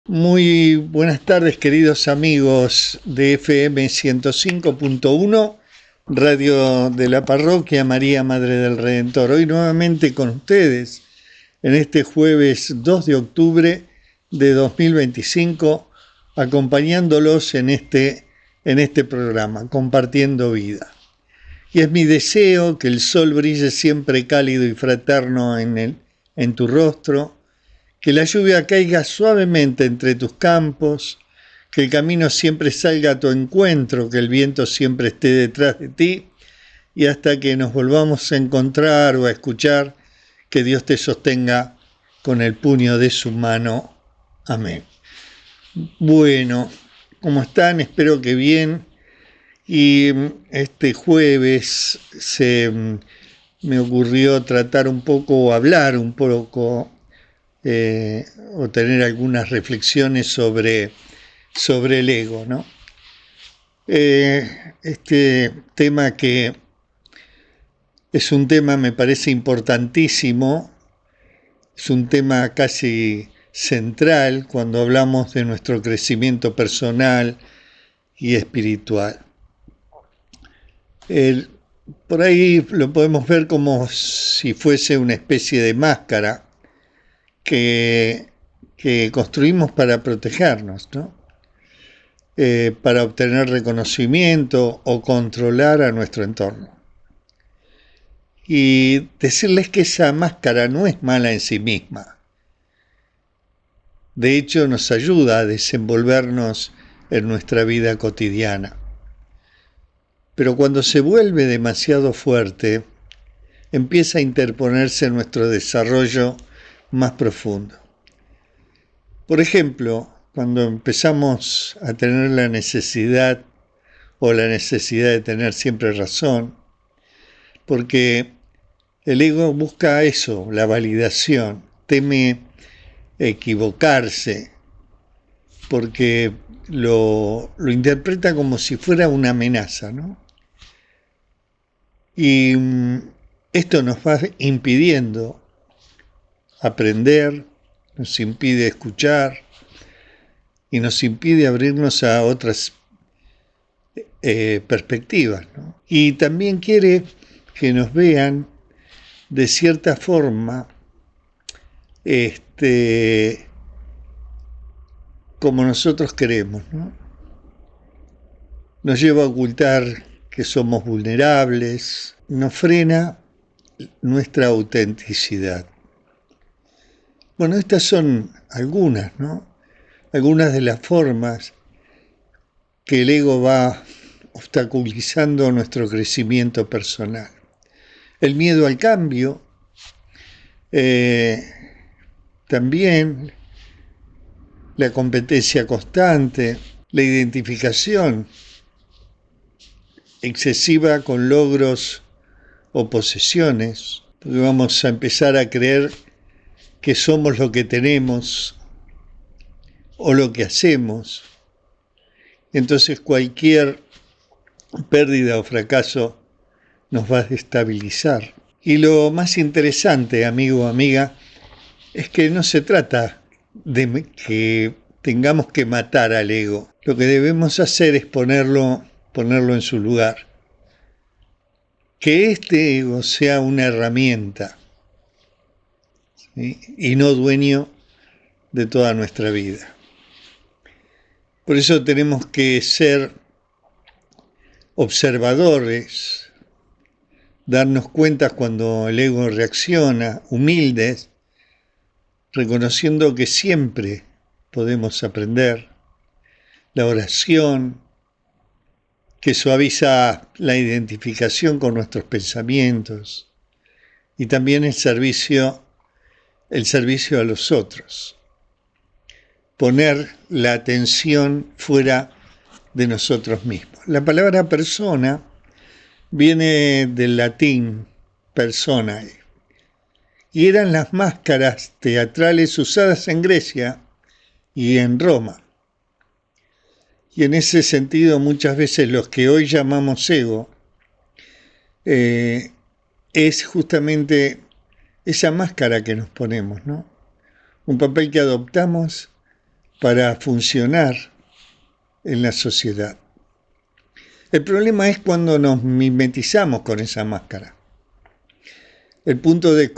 Muy buenas tardes, queridos amigos de FM 105.1, Radio de la Parroquia María Madre del Redentor. Hoy nuevamente con ustedes, en este jueves 2 de octubre de 2025, acompañándolos en este programa, Compartiendo Vida. Y es mi deseo que el sol brille siempre cálido y fraterno en tu rostro, que la lluvia caiga suavemente entre tus campos, que el camino siempre salga a tu encuentro, que el viento siempre esté detrás de ti, y hasta que nos volvamos a encontrar o a escuchar, que Dios te sostenga con el puño de su mano. Amén. Bueno, ¿cómo están? Espero que bien. Y este jueves me ocurrió tratar un poco, hablar un poco, o tener algunas reflexiones sobre el ego, ¿no? Este tema que es un tema, me parece importantísimo, es un tema casi central cuando hablamos de nuestro crecimiento personal y espiritual. Por ahí lo podemos ver como si fuese una especie de máscara que construimos para protegernos, ¿no? Para obtener reconocimiento o controlar a nuestro entorno. Y decirles que esa máscara no es mala en sí misma. De hecho, nos ayuda a desenvolvernos en nuestra vida cotidiana. Pero cuando se vuelve demasiado fuerte, empieza a interponerse en nuestro desarrollo más profundo. Por ejemplo, cuando empezamos a tener la necesidad de tener siempre razón, porque el ego busca eso, la validación, teme equivocarse, porque lo interpreta como si fuera una amenaza, ¿no? Y esto nos va impidiendo aprender, nos impide escuchar y nos impide abrirnos a otras perspectivas, ¿no? Y también quiere que nos vean de cierta forma como nosotros queremos, ¿no? Nos lleva a ocultar que somos vulnerables, nos frena nuestra autenticidad. Bueno, estas son algunas, ¿no? Algunas de las formas que el ego va obstaculizando nuestro crecimiento personal. El miedo al cambio, también la competencia constante, la identificación excesiva con logros o posesiones, porque vamos a empezar a creer que somos lo que tenemos o lo que hacemos. Entonces cualquier pérdida o fracaso nos va a desestabilizar. Y lo más interesante, amigo o amiga, es que no se trata de que tengamos que matar al ego. Lo que debemos hacer es ponerlo en su lugar. Que este ego sea una herramienta, ¿sí? Y no dueño de toda nuestra vida. Por eso tenemos que ser observadores, darnos cuenta cuando el ego reacciona, humildes, reconociendo que siempre podemos aprender. La oración, que suaviza la identificación con nuestros pensamientos, y también el servicio a los otros. Poner la atención fuera de nosotros mismos. La palabra persona viene del latín personae, y eran las máscaras teatrales usadas en Grecia y en Roma. Y en ese sentido, muchas veces los que hoy llamamos ego, es justamente esa máscara que nos ponemos, ¿no? Un papel que adoptamos para funcionar en la sociedad. El problema es cuando nos mimetizamos con esa máscara. El punto de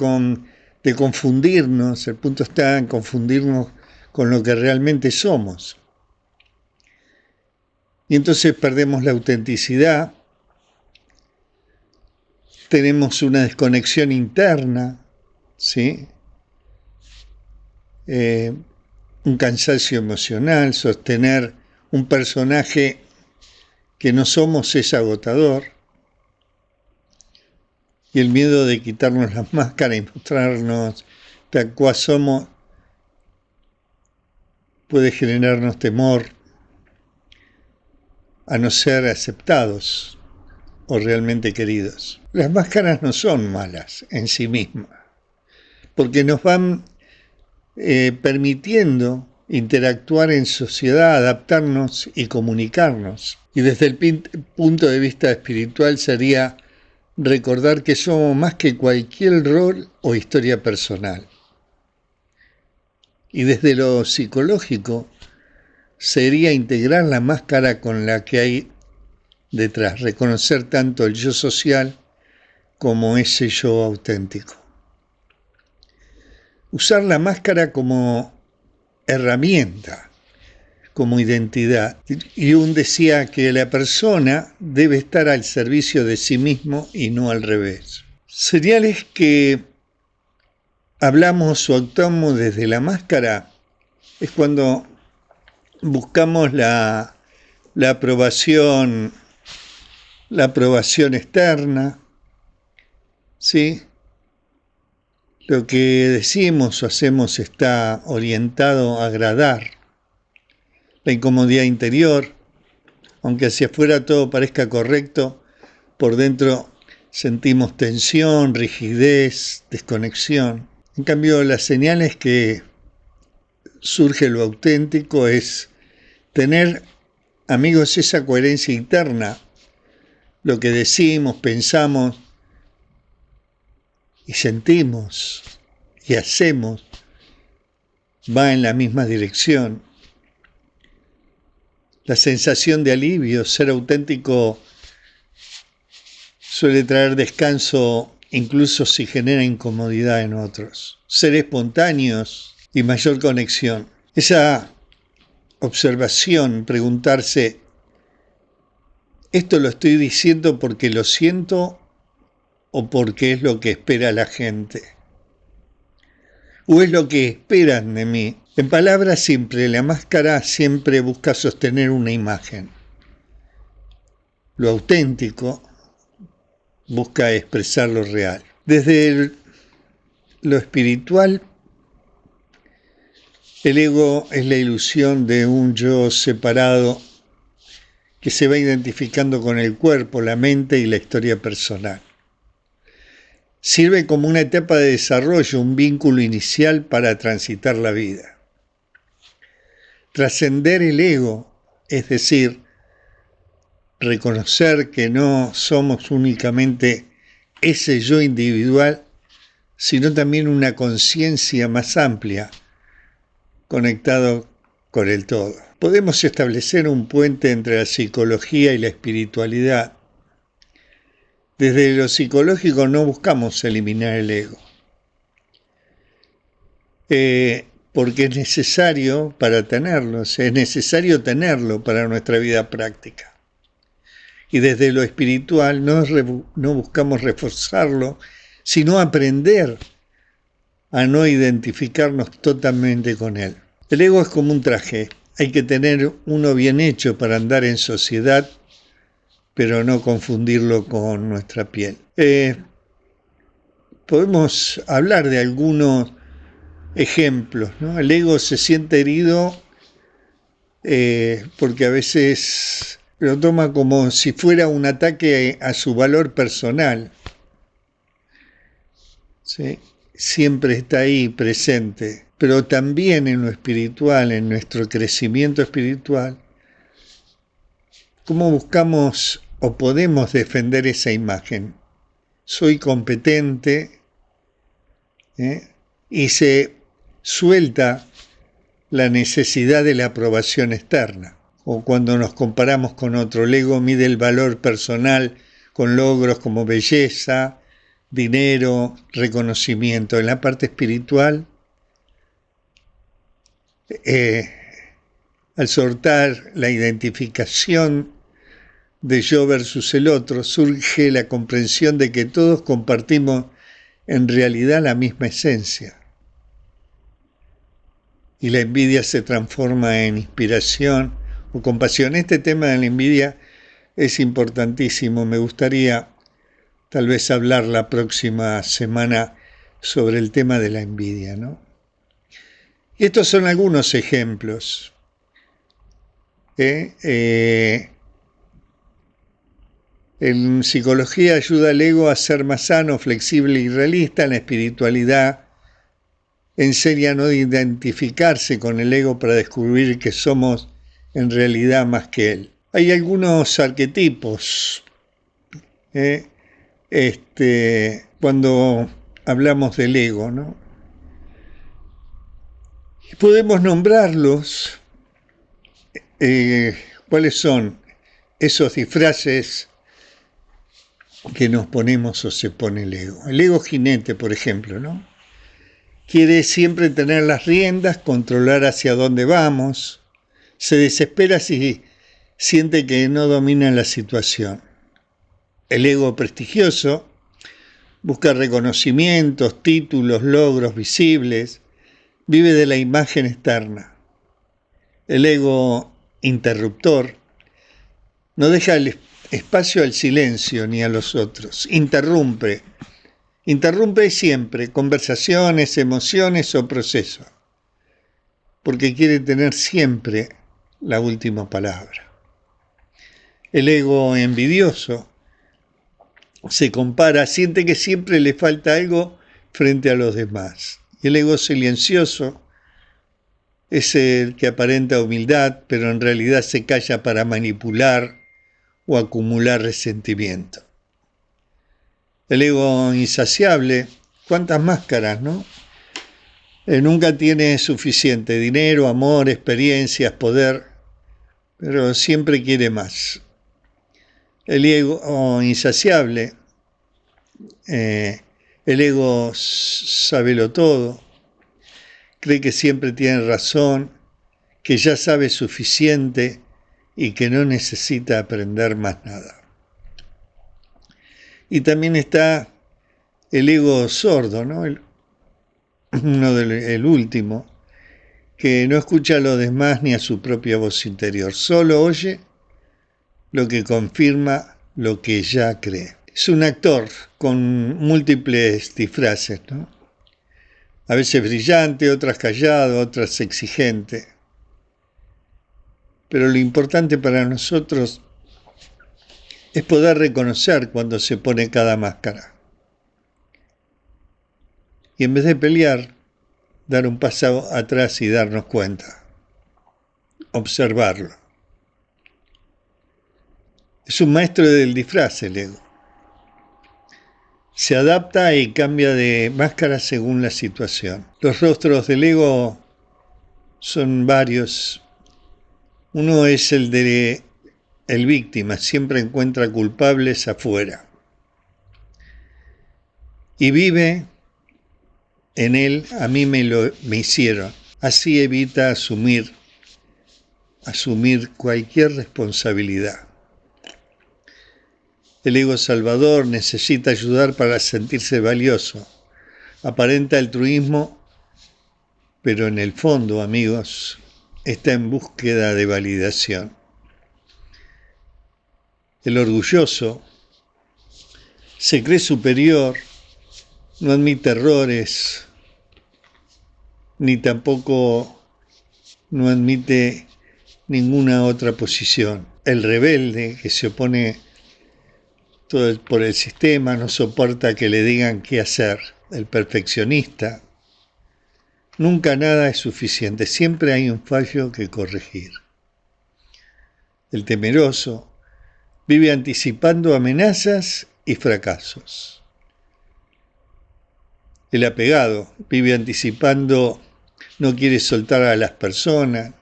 confundirnos, el punto está en confundirnos con lo que realmente somos. Y entonces perdemos la autenticidad, tenemos una desconexión interna, ¿sí? Un cansancio emocional, sostener un personaje que no somos es agotador, y el miedo de quitarnos las máscaras y mostrarnos tal cual somos puede generarnos temor a no ser aceptados o realmente queridos. Las máscaras no son malas en sí mismas, porque nos van permitiendo interactuar en sociedad, adaptarnos y comunicarnos. Y desde el punto de vista espiritual sería recordar que somos más que cualquier rol o historia personal. Y desde lo psicológico sería integrar la máscara con la que hay detrás, reconocer tanto el yo social como ese yo auténtico. Usar la máscara como herramienta, como identidad. Y Jung decía que la persona debe estar al servicio de sí mismo y no al revés. Señales que hablamos o actuamos desde la máscara es cuando buscamos la aprobación externa, ¿sí? Lo que decimos o hacemos está orientado a agradar. La incomodidad interior, aunque hacia afuera todo parezca correcto, por dentro sentimos tensión, rigidez, desconexión. En cambio, las señales que surge lo auténtico es tener, amigos, esa coherencia interna. Lo que decimos, pensamos y sentimos y hacemos va en la misma dirección. La sensación de alivio, ser auténtico, suele traer descanso incluso si genera incomodidad en otros. Ser espontáneos y mayor conexión. Esa observación, preguntarse, ¿esto lo estoy diciendo porque lo siento o porque es lo que espera la gente? ¿O es lo que esperan de mí? En palabras simples, la máscara siempre busca sostener una imagen. Lo auténtico busca expresar lo real. Desde lo espiritual, el ego es la ilusión de un yo separado que se va identificando con el cuerpo, la mente y la historia personal. Sirve como una etapa de desarrollo, un vínculo inicial para transitar la vida. Trascender el ego, es decir, reconocer que no somos únicamente ese yo individual, sino también una conciencia más amplia, conectado con el todo. Podemos establecer un puente entre la psicología y la espiritualidad. Desde lo psicológico no buscamos eliminar el ego, porque es necesario para tenerlo, es necesario tenerlo para nuestra vida práctica. Y desde lo espiritual no buscamos reforzarlo, sino aprender a no identificarnos totalmente con él. El ego es como un traje, hay que tener uno bien hecho para andar en sociedad, pero no confundirlo con nuestra piel. Podemos hablar de algunos ejemplos, ¿no? El ego se siente herido porque a veces lo toma como si fuera un ataque a su valor personal, ¿sí? Siempre está ahí presente, pero también en lo espiritual, en nuestro crecimiento espiritual, ¿cómo buscamos o podemos defender esa imagen? Soy competente, y se suelta la necesidad de la aprobación externa. O cuando nos comparamos con otro, el ego mide el valor personal con logros como belleza, dinero, reconocimiento. En la parte espiritual, al soltar la identificación de yo versus el otro, surge la comprensión de que todos compartimos en realidad la misma esencia. Y la envidia se transforma en inspiración o compasión. Este tema de la envidia es importantísimo. Me gustaría tal vez hablar la próxima semana sobre el tema de la envidia, ¿no? Y estos son algunos ejemplos. En psicología ayuda al ego a ser más sano, flexible y realista. En la espiritualidad enseña a no identificarse con el ego para descubrir que somos en realidad más que él. Hay algunos arquetipos cuando hablamos del ego, ¿no? Y podemos nombrarlos. ¿Cuáles son esos disfraces que nos ponemos o se pone el ego? El ego jinete, por ejemplo, ¿no? Quiere siempre tener las riendas, controlar hacia dónde vamos. Se desespera si siente que no domina la situación. El ego prestigioso busca reconocimientos, títulos, logros visibles. Vive de la imagen externa. El ego interruptor no deja el espacio al silencio ni a los otros. Interrumpe siempre conversaciones, emociones o procesos, porque quiere tener siempre la última palabra. El ego envidioso se compara, siente que siempre le falta algo frente a los demás. Y el ego silencioso es el que aparenta humildad, pero en realidad se calla para manipular o acumular resentimiento. El ego insaciable, ¿cuántas máscaras, no? Nunca tiene suficiente dinero, amor, experiencias, poder, pero siempre quiere más. El ego insaciable, el ego sábelo todo, cree que siempre tiene razón, que ya sabe suficiente y que no necesita aprender más nada. Y también está el ego sordo, ¿no? El último, que no escucha a los demás ni a su propia voz interior, solo oye lo que confirma lo que ya cree. Es un actor con múltiples disfraces, ¿no? A veces brillante, otras callado, otras exigente. Pero lo importante para nosotros es poder reconocer cuando se pone cada máscara. Y en vez de pelear, dar un paso atrás y darnos cuenta. Observarlo. Es un maestro del disfraz el ego. Se adapta y cambia de máscara según la situación. Los rostros del ego son varios. Uno es el de el víctima, siempre encuentra culpables afuera. Y vive en él, a mí me hicieron. Así evita asumir cualquier responsabilidad. El ego salvador necesita ayudar para sentirse valioso. Aparenta altruismo, pero en el fondo, amigos, está en búsqueda de validación. El orgulloso se cree superior, no admite errores, ni tampoco no admite ninguna otra posición. El rebelde, que se opone por el sistema, no soporta que le digan qué hacer. El perfeccionista, nunca nada es suficiente, siempre hay un fallo que corregir. El temeroso vive anticipando amenazas y fracasos. El apegado vive anticipando no quiere soltar a las personas,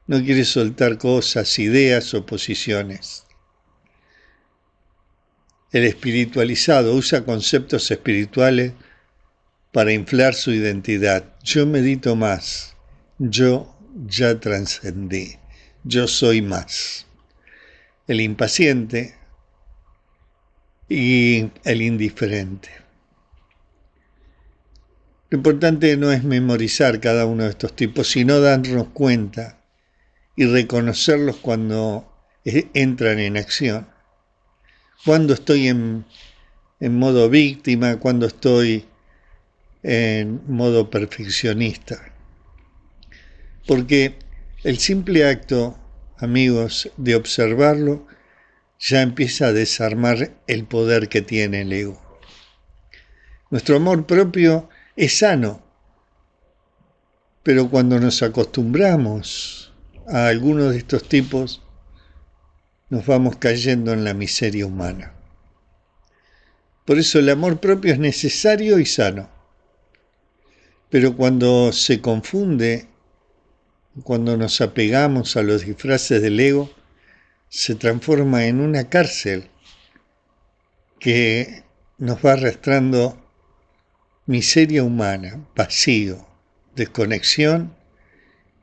no quiere soltar cosas, ideas o posiciones. El espiritualizado usa conceptos espirituales para inflar su identidad. Yo medito más, yo ya trascendí, yo soy más. El impaciente y el indiferente. Lo importante no es memorizar cada uno de estos tipos, sino darnos cuenta y reconocerlos cuando entran en acción. Cuando estoy en modo víctima, cuando estoy en modo perfeccionista. Porque el simple acto, amigos, de observarlo, ya empieza a desarmar el poder que tiene el ego. Nuestro amor propio es sano, pero cuando nos acostumbramos a algunos de estos tipos, nos vamos cayendo en la miseria humana. Por eso el amor propio es necesario y sano. Pero cuando se confunde, cuando nos apegamos a los disfraces del ego, se transforma en una cárcel que nos va arrastrando miseria humana, vacío, desconexión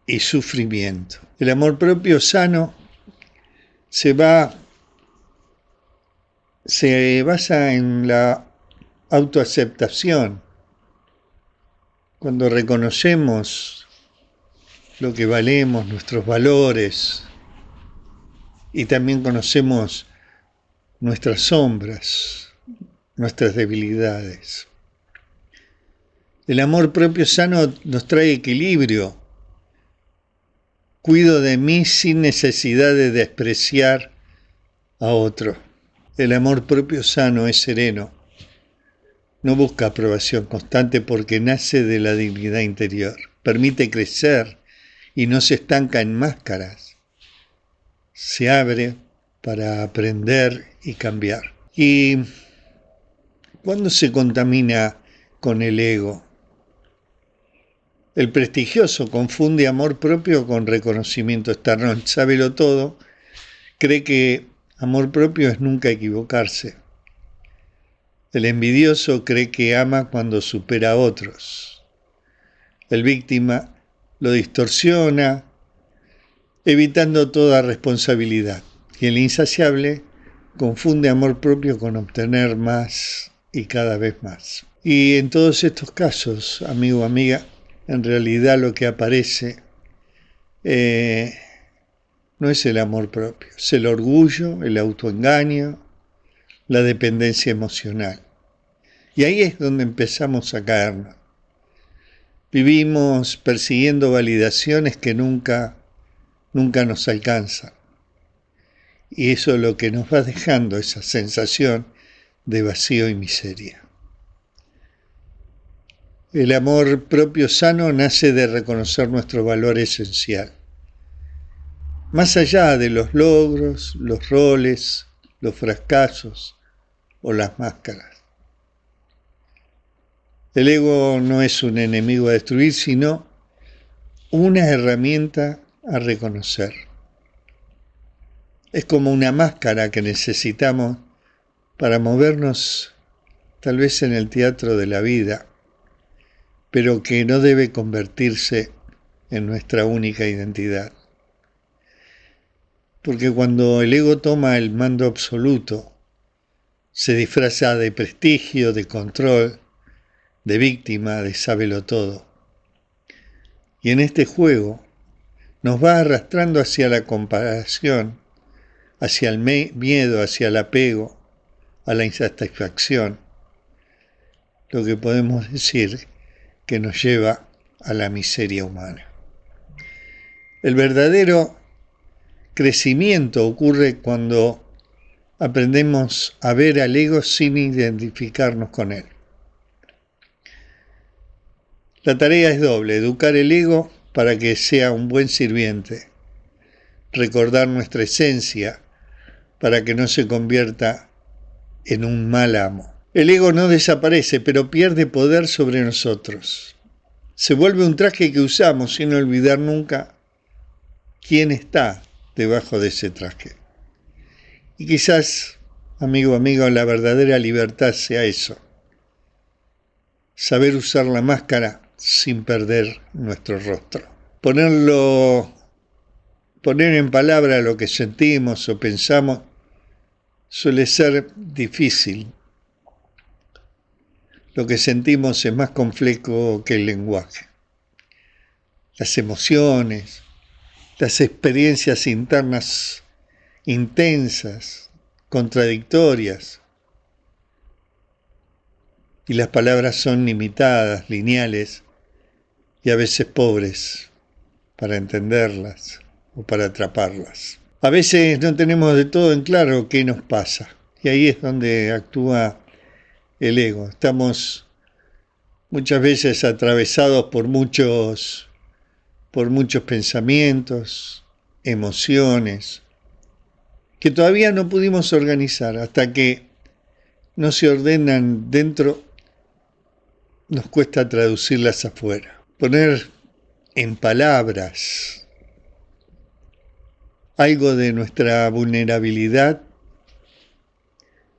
y sufrimiento. El amor propio sano se basa en la autoaceptación. Cuando reconocemos lo que valemos, nuestros valores, y también conocemos nuestras sombras, nuestras debilidades. El amor propio sano nos trae equilibrio. Cuido de mí sin necesidad de despreciar a otro. El amor propio sano es sereno. No busca aprobación constante porque nace de la dignidad interior. Permite crecer y no se estanca en máscaras. Se abre para aprender y cambiar. ¿Y cuándo se contamina con el ego? El prestigioso confunde amor propio con reconocimiento externo. El sábelo todo cree que amor propio es nunca equivocarse. El envidioso cree que ama cuando supera a otros. El víctima lo distorsiona, evitando toda responsabilidad. Y el insaciable confunde amor propio con obtener más y cada vez más. Y en todos estos casos, amigo o amiga, en realidad lo que aparece no es el amor propio, es el orgullo, el autoengaño, la dependencia emocional. Y ahí es donde empezamos a caernos. Vivimos persiguiendo validaciones que nunca nos alcanzan. Y eso es lo que nos va dejando esa sensación de vacío y miseria. El amor propio sano nace de reconocer nuestro valor esencial. Más allá de los logros, los roles, los fracasos o las máscaras. El ego no es un enemigo a destruir, sino una herramienta a reconocer. Es como una máscara que necesitamos para movernos tal vez en el teatro de la vida, pero que no debe convertirse en nuestra única identidad. Porque cuando el ego toma el mando absoluto, se disfraza de prestigio, de control, de víctima, de sábelo todo. Y en este juego nos va arrastrando hacia la comparación, hacia el miedo, hacia el apego, a la insatisfacción, lo que podemos decir que nos lleva a la miseria humana. El verdadero crecimiento ocurre cuando aprendemos a ver al ego sin identificarnos con él. La tarea es doble, educar el ego para que sea un buen sirviente, recordar nuestra esencia para que no se convierta en un mal amo. El ego no desaparece, pero pierde poder sobre nosotros. Se vuelve un traje que usamos sin olvidar nunca quién está debajo de ese traje. Y quizás, amigo, la verdadera libertad sea eso. Saber usar la máscara sin perder nuestro rostro. Poner en palabra lo que sentimos o pensamos suele ser difícil. Lo que sentimos es más complejo que el lenguaje. Las emociones, las experiencias internas intensas, contradictorias, y las palabras son limitadas, lineales y a veces pobres para entenderlas o para atraparlas. A veces no tenemos de todo en claro qué nos pasa y ahí es donde actúa el ego. Estamos muchas veces atravesados por muchos pensamientos, emociones, que todavía no pudimos organizar. Hasta que no se ordenan dentro, nos cuesta traducirlas afuera. Poner en palabras algo de nuestra vulnerabilidad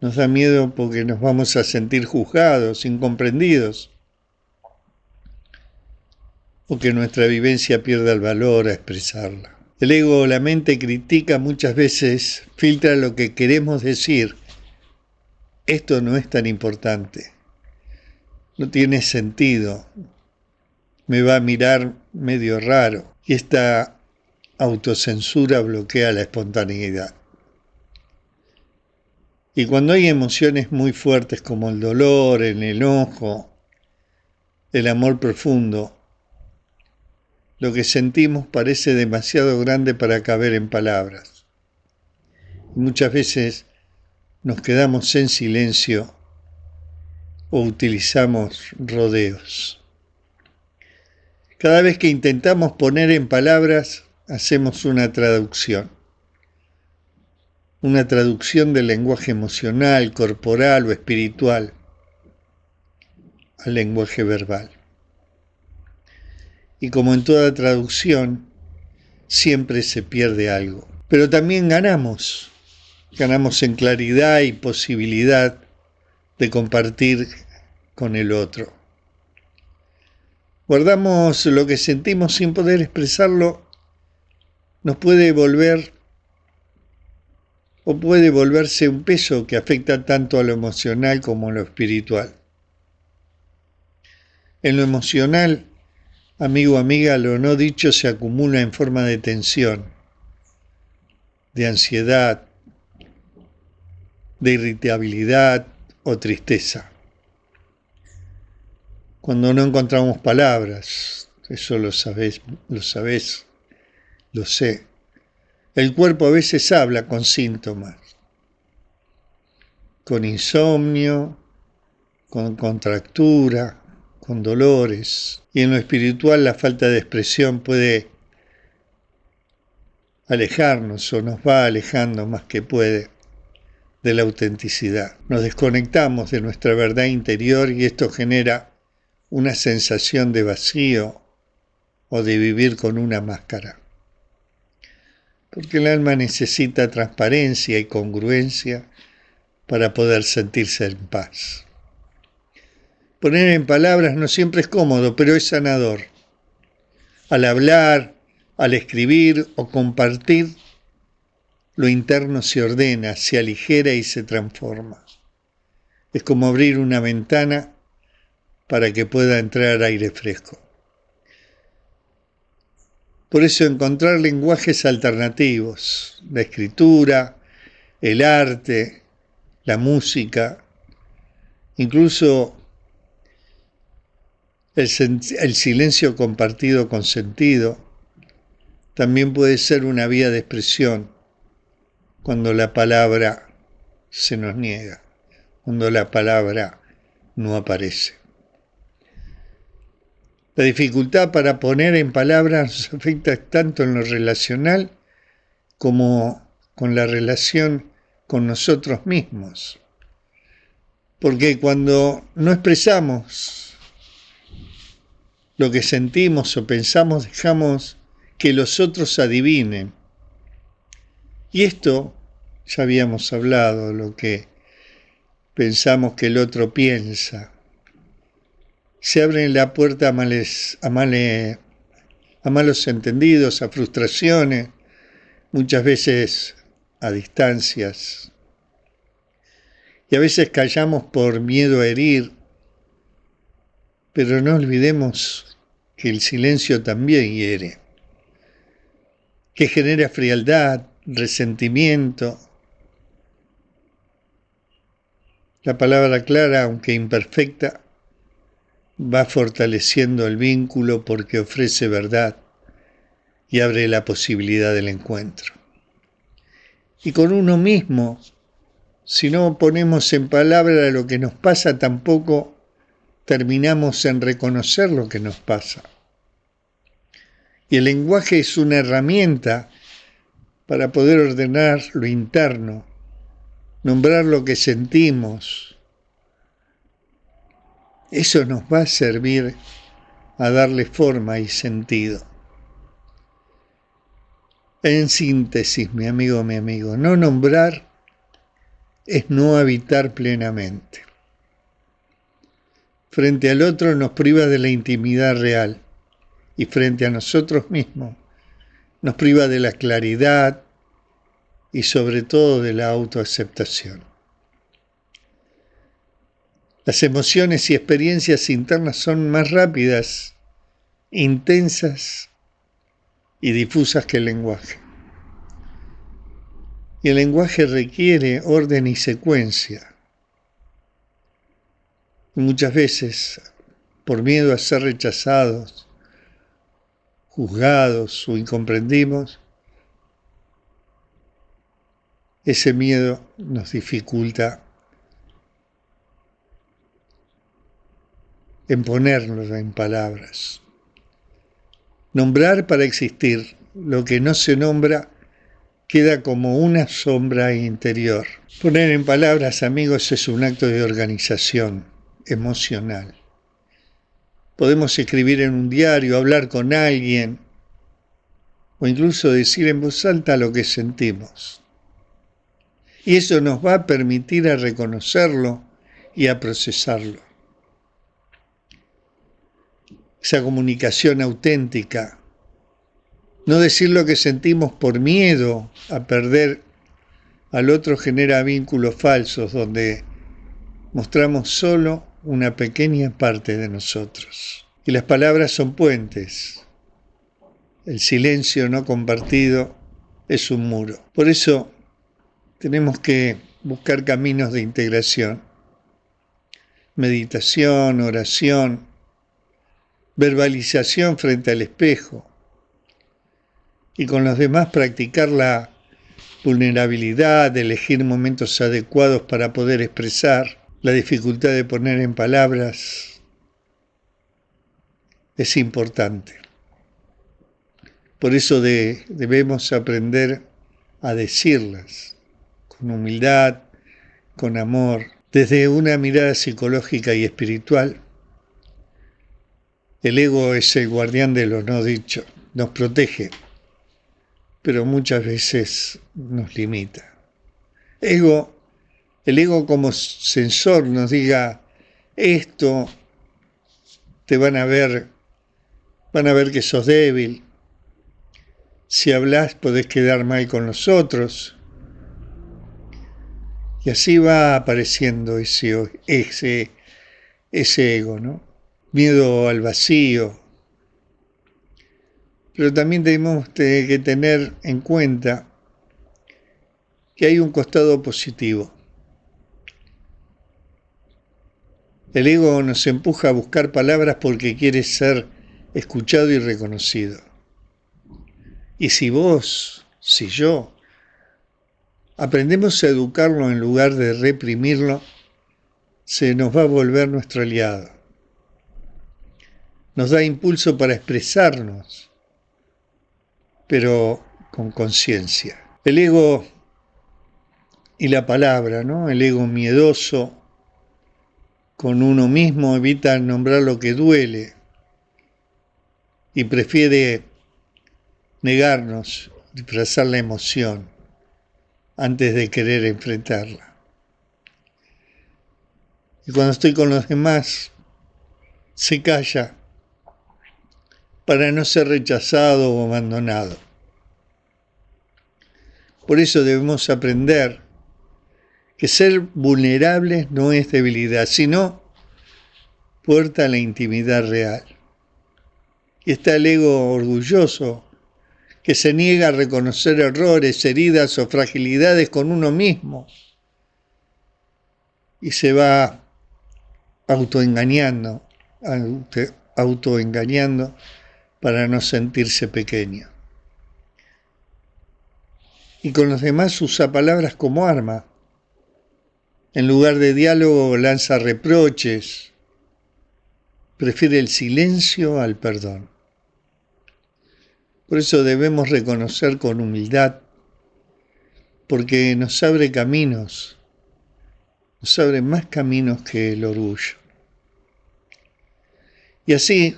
nos da miedo porque nos vamos a sentir juzgados, incomprendidos, o que nuestra vivencia pierda el valor a expresarla. El ego o la mente critica muchas veces, filtra lo que queremos decir. Esto no es tan importante, no tiene sentido, me va a mirar medio raro, y esta autocensura bloquea la espontaneidad. Y cuando hay emociones muy fuertes como el dolor, el enojo, el amor profundo, lo que sentimos parece demasiado grande para caber en palabras. Y muchas veces nos quedamos en silencio o utilizamos rodeos. Cada vez que intentamos poner en palabras, hacemos una traducción del lenguaje emocional, corporal o espiritual al lenguaje verbal. Y como en toda traducción, siempre se pierde algo. Pero también ganamos en claridad y posibilidad de compartir con el otro. Guardamos lo que sentimos sin poder expresarlo, nos puede volverse un peso que afecta tanto a lo emocional como a lo espiritual. En lo emocional, amigo, amiga, lo no dicho se acumula en forma de tensión, de ansiedad, de irritabilidad o tristeza. Cuando no encontramos palabras, eso lo sabés, lo sé. El cuerpo a veces habla con síntomas, con insomnio, con contractura, con dolores. Y en lo espiritual la falta de expresión puede alejarnos o nos va alejando más que puede de la autenticidad. Nos desconectamos de nuestra verdad interior y esto genera una sensación de vacío o de vivir con una máscara. Porque el alma necesita transparencia y congruencia para poder sentirse en paz. Poner en palabras no siempre es cómodo, pero es sanador. Al hablar, al escribir o compartir, lo interno se ordena, se aligera y se transforma. Es como abrir una ventana para que pueda entrar aire fresco. Por eso encontrar lenguajes alternativos, la escritura, el arte, la música, incluso el silencio compartido con sentido, también puede ser una vía de expresión cuando la palabra se nos niega, cuando la palabra no aparece. La dificultad para poner en palabras nos afecta tanto en lo relacional como con la relación con nosotros mismos. Porque cuando no expresamos lo que sentimos o pensamos, dejamos que los otros adivinen. Y esto, ya habíamos hablado, lo que pensamos que el otro piensa. Se abre la puerta a malos entendidos, a frustraciones, muchas veces a distancias. Y a veces callamos por miedo a herir, pero no olvidemos que el silencio también hiere, que genera frialdad, resentimiento. La palabra clara, aunque imperfecta, va fortaleciendo el vínculo porque ofrece verdad y abre la posibilidad del encuentro. Y con uno mismo, si no ponemos en palabra lo que nos pasa, tampoco terminamos en reconocer lo que nos pasa. Y el lenguaje es una herramienta para poder ordenar lo interno, nombrar lo que sentimos. Eso nos va a servir a darle forma y sentido. En síntesis, mi amigo, no nombrar es no habitar plenamente. Frente al otro nos priva de la intimidad real y frente a nosotros mismos nos priva de la claridad y sobre todo de la autoaceptación. Las emociones y experiencias internas son más rápidas, intensas y difusas que el lenguaje. Y el lenguaje requiere orden y secuencia. Y muchas veces, por miedo a ser rechazados, juzgados o incomprendidos, ese miedo nos dificulta en ponernos en palabras. Nombrar para existir. Lo que no se nombra queda como una sombra interior. Poner en palabras, amigos, es un acto de organización emocional. Podemos escribir en un diario, hablar con alguien o incluso decir en voz alta lo que sentimos. Y eso nos va a permitir a reconocerlo y a procesarlo. Esa comunicación auténtica. No decir lo que sentimos por miedo a perder al otro genera vínculos falsos donde mostramos solo una pequeña parte de nosotros. Y las palabras son puentes. El silencio no compartido es un muro. Por eso tenemos que buscar caminos de integración. Meditación, oración, verbalización frente al espejo. Y con los demás practicar la vulnerabilidad, elegir momentos adecuados para poder expresar. La dificultad de poner en palabras es importante. Por eso debemos aprender a decirlas con humildad, con amor, desde una mirada psicológica y espiritual. El ego es el guardián de lo no dicho, nos protege, pero muchas veces nos limita. El ego como censor nos diga, esto, te van a ver que sos débil. Si hablas podés quedar mal con los otros. Y así va apareciendo ese ego, ¿no? Miedo al vacío. Pero también tenemos que tener en cuenta que hay un costado positivo. El ego nos empuja a buscar palabras porque quiere ser escuchado y reconocido. Y si yo, aprendemos a educarlo en lugar de reprimirlo, se nos va a volver nuestro aliado. Nos da impulso para expresarnos, pero con conciencia. El ego y la palabra, ¿no? El ego miedoso con uno mismo evita nombrar lo que duele y prefiere negarnos, disfrazar la emoción antes de querer enfrentarla. Y cuando estoy con los demás, se calla para no ser rechazado o abandonado. Por eso debemos aprender que ser vulnerables no es debilidad, sino puerta a la intimidad real. Y está el ego orgulloso, que se niega a reconocer errores, heridas o fragilidades con uno mismo y se va autoengañando para no sentirse pequeño. Y con los demás usa palabras como arma. En lugar de diálogo lanza reproches. Prefiere el silencio al perdón. Por eso debemos reconocer con humildad, porque nos abre caminos, nos abre más caminos que el orgullo. Y así,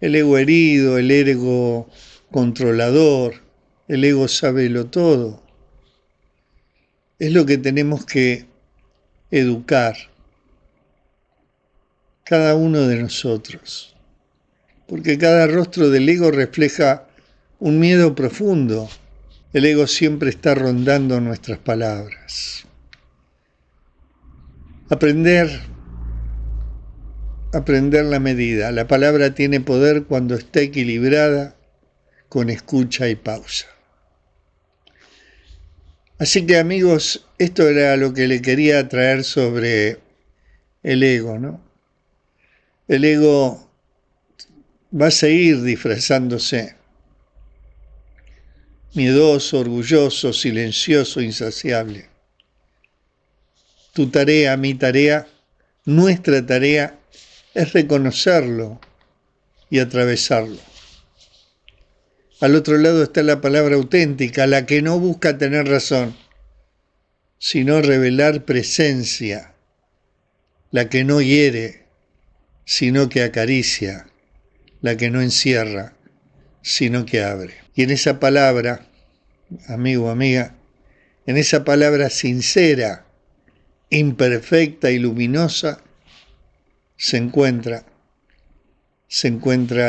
el ego herido, el ego controlador, el ego sábelo todo, es lo que tenemos que educar cada uno de nosotros, porque cada rostro del ego refleja un miedo profundo. El ego siempre está rondando nuestras palabras. Aprender la medida. La palabra tiene poder cuando está equilibrada con escucha y pausa. Así que amigos, esto era lo que le quería traer sobre el ego, ¿no? El ego va a seguir disfrazándose. Miedoso, orgulloso, silencioso, insaciable. Tu tarea, mi tarea, nuestra tarea es reconocerlo y atravesarlo. Al otro lado está la palabra auténtica, la que no busca tener razón, sino revelar presencia, la que no hiere, sino que acaricia, la que no encierra, sino que abre. Y en esa palabra, amigo, amiga, en esa palabra sincera, imperfecta y luminosa, se encuentra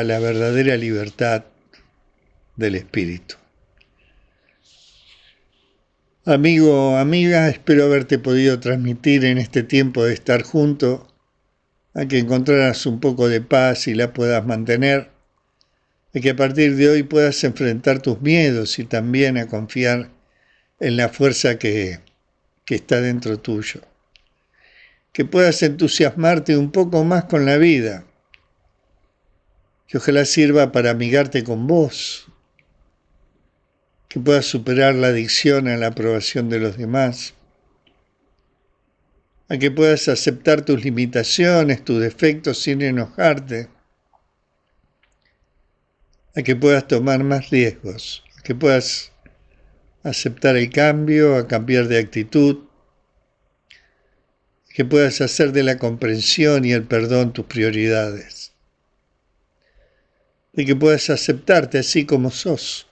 la verdadera libertad del espíritu. Amigo, amiga, espero haberte podido transmitir en este tiempo de estar juntos a que encontraras un poco de paz y la puedas mantener, a que a partir de hoy puedas enfrentar tus miedos y también a confiar en la fuerza que está dentro tuyo. Que puedas entusiasmarte un poco más con la vida, que ojalá sirva para amigarte con vos, que puedas superar la adicción a la aprobación de los demás, a que puedas aceptar tus limitaciones, tus defectos sin enojarte, a que puedas tomar más riesgos, a que puedas aceptar el cambio, a cambiar de actitud, que puedas hacer de la comprensión y el perdón tus prioridades, y que puedas aceptarte así como sos,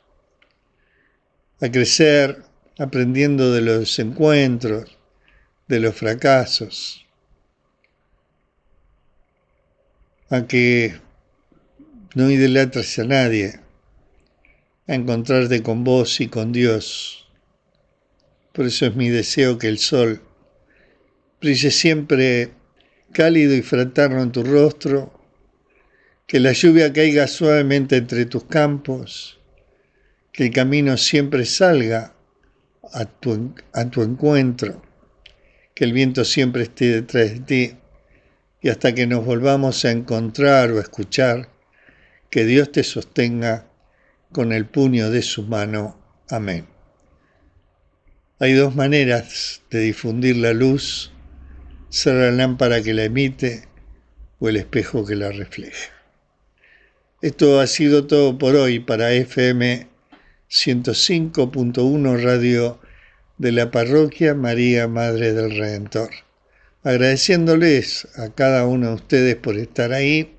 a crecer aprendiendo de los desencuentros, de los fracasos, a que no idolatres a nadie, a encontrarte con vos y con Dios. Por eso es mi deseo que el sol brille siempre cálido y fraterno en tu rostro, que la lluvia caiga suavemente entre tus campos, que el camino siempre salga a tu encuentro, que el viento siempre esté detrás de ti, y hasta que nos volvamos a encontrar o a escuchar, que Dios te sostenga con el puño de su mano. Amén. Hay dos maneras de difundir la luz: ser la lámpara que la emite o el espejo que la refleja. Esto ha sido todo por hoy para FM 105.1 Radio de la Parroquia María Madre del Redentor. Agradeciéndoles a cada uno de ustedes por estar ahí,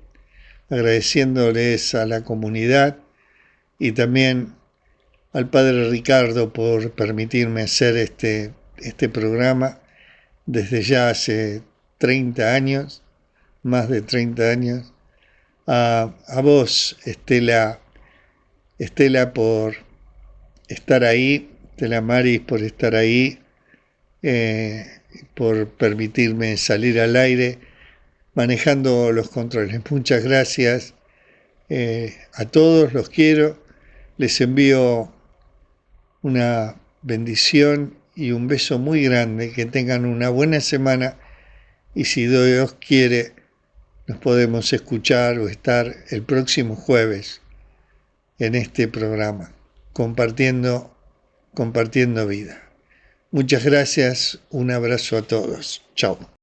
agradeciéndoles a la comunidad y también al Padre Ricardo por permitirme hacer este programa desde ya hace 30 años, más de 30 años. A vos, Estela, por estar ahí, Estela Maris, por estar ahí, por permitirme salir al aire manejando los controles. Muchas gracias a todos, los quiero, les envío una bendición y un beso muy grande, que tengan una buena semana y si Dios quiere nos podemos escuchar o estar el próximo jueves en este programa, compartiendo vida. Muchas gracias, un abrazo a todos. Chao.